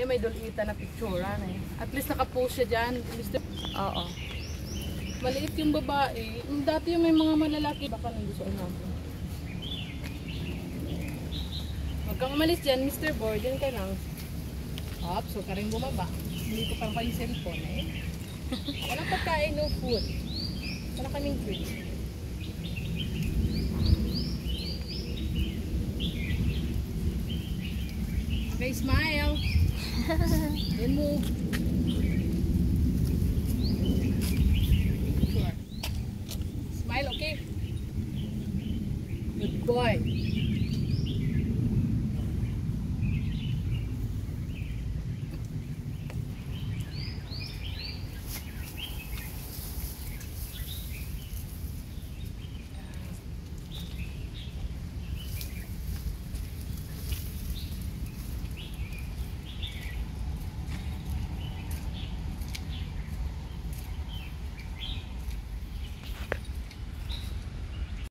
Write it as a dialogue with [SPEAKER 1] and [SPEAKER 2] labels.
[SPEAKER 1] may dulita na picture eh. At least nakapost siya dyan, Mr.
[SPEAKER 2] Oo.
[SPEAKER 1] Maliit yung babae. Dati yung may mga malalaki, baka nandusoon natin. Huwag kang umalis dyan, Mr. Boy. Dyan ka lang. Ops, huwag ka rin bumaba. Hindi ko pang pa yung cellphone eh. Walang pagkain, no food. Wala kaming food. Okay, smile. Then move. Sure. Smile, okay? Good boy.